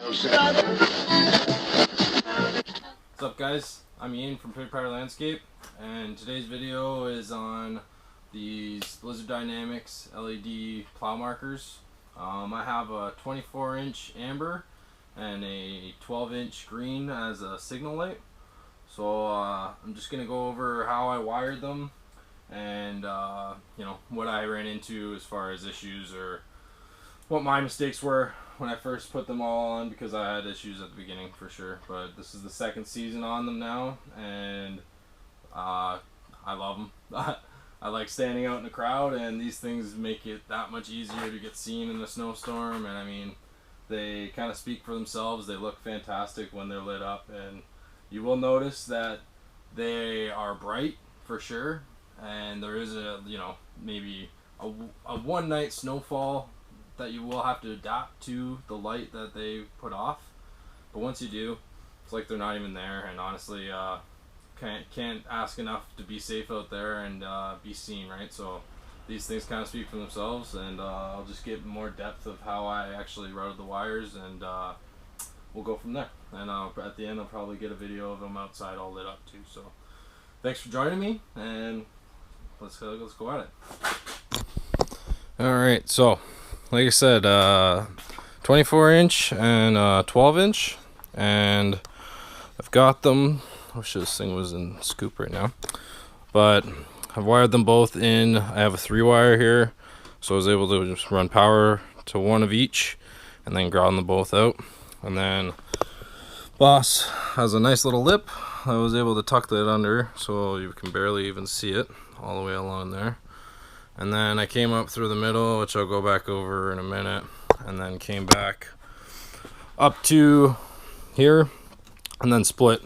What's up, guys? I'm Ian from Power Landscape, and today's video is on these Blizzard Dynamics LED plow markers. I have a 24-inch amber and a 12-inch green as a signal light. So I'm just gonna go over how I wired them and what I ran into as far as issues or what my mistakes were when I first put them all on, because I had issues at the beginning for sure. But this is the second season on them now, and I love them. I like standing out in the crowd, and these things make it that much easier to get seen in a snowstorm. And I mean, they kind of speak for themselves. They look fantastic when they're lit up, and you will notice that they are bright for sure. And there is maybe a one night snowfall that you will have to adapt to the light that they put off. But once you do, it's like they're not even there. And honestly, can't ask enough to be safe out there and be seen, right? So these things kind of speak for themselves, and I'll just get more depth of how I actually routed the wires, and we'll go from there. And at the end, I'll probably get a video of them outside all lit up too. So thanks for joining me, and let's go at it. All right, so like I said, 24-inch and 12-inch, and I've got them. I wish this thing was in scoop right now, but I've wired them both in. I have a 3-wire here, so I was able to just run power to one of each and then ground them both out. And then Boss has a nice little lip. I was able to tuck that under so you can barely even see it all the way along there. And then I came up through the middle, which I'll go back over in a minute, and then came back up to here and then split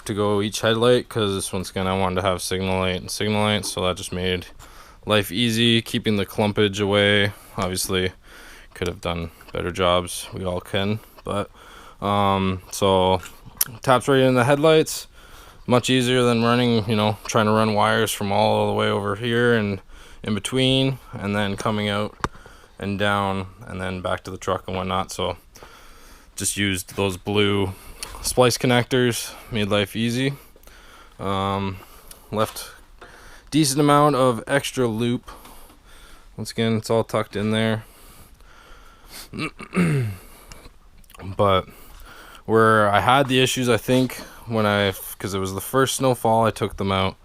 to go each headlight, because once again I wanted to have signal light and signal light, so that just made life easy, keeping the clumpage away. Obviously could have done better jobs, we all can, but so taps right in the headlights, much easier than running, trying to run wires from all the way over here and in between, and then coming out and down and then back to the truck and whatnot. So just used those blue splice connectors, made life easy. Left decent amount of extra loop. Once again, it's all tucked in there. But where I had the issues, I think, because it was the first snowfall, I took them out.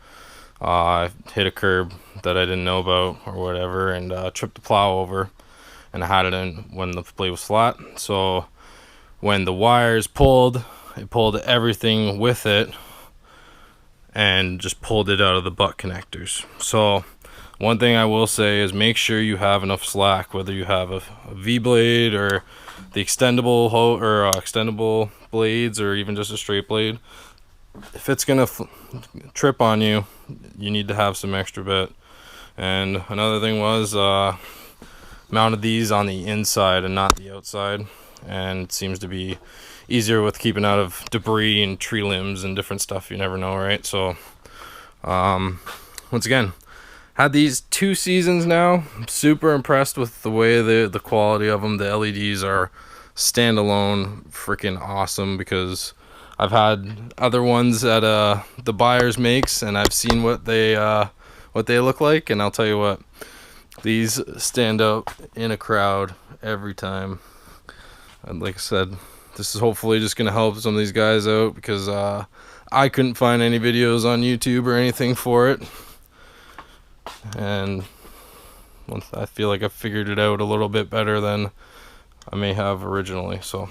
I hit a curb that I didn't know about or whatever, and tripped the plow over, and I had it in when the blade was flat. So when the wires pulled, it pulled everything with it and just pulled it out of the butt connectors. So one thing I will say is make sure you have enough slack, whether you have a V blade or the extendable extendable blades, or even just a straight blade. If it's gonna trip on you, you need to have some extra bit. And another thing was mounted these on the inside and not the outside, and it seems to be easier with keeping out of debris and tree limbs and different stuff. You never know, right? So once again, had these 2 seasons now. I'm super impressed with the way the quality of them. The LEDs are standalone freaking awesome, because I've had other ones that the buyers makes, and I've seen what they look like, and I'll tell you what, these stand out in a crowd every time. And like I said, this is hopefully just gonna help some of these guys out, because I couldn't find any videos on YouTube or anything for it, and I feel like I figured it out a little bit better than I may have originally. So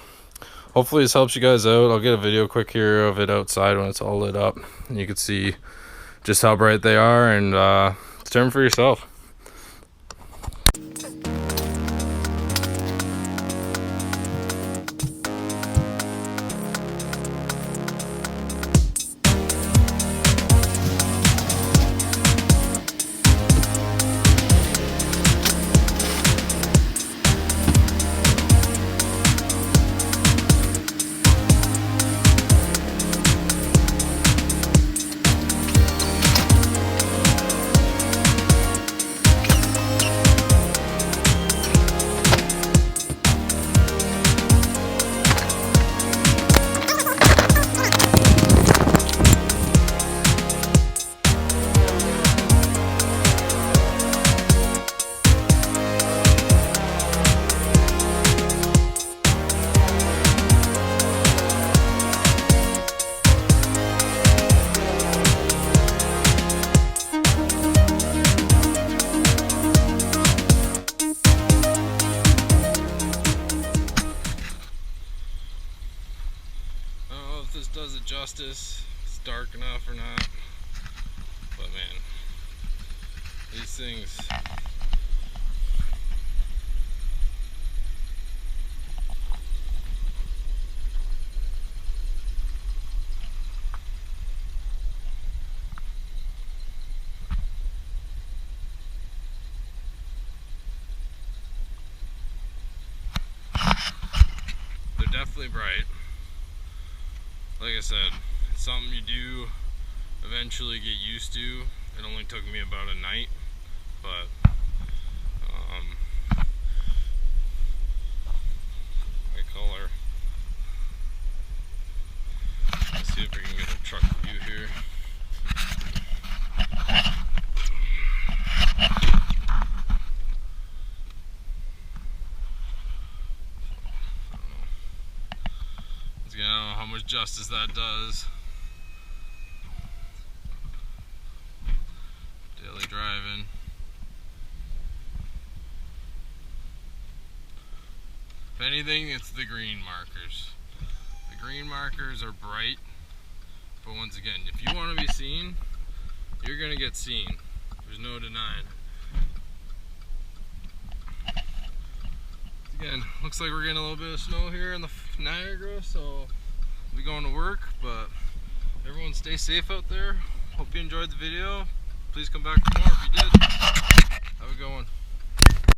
hopefully this helps you guys out. I'll get a video quick here of it outside when it's all lit up, and you can see just how bright they are, and determine for yourself. this does it justice. It's dark enough or not. But man, these things. They're definitely bright. Like I said, it's something you do eventually get used to. It only took me about a night, but eye color. Let's see if we can get a truck view here. I don't know how much justice that does. Daily driving. If anything, it's the green markers. The green markers are bright, but once again, if you want to be seen, you're gonna get seen. There's no denying it. Again, looks like we're getting a little bit of snow here in the Niagara, so we'll be going to work, but everyone stay safe out there. Hope you enjoyed the video. Please come back for more if you did. Have a good one.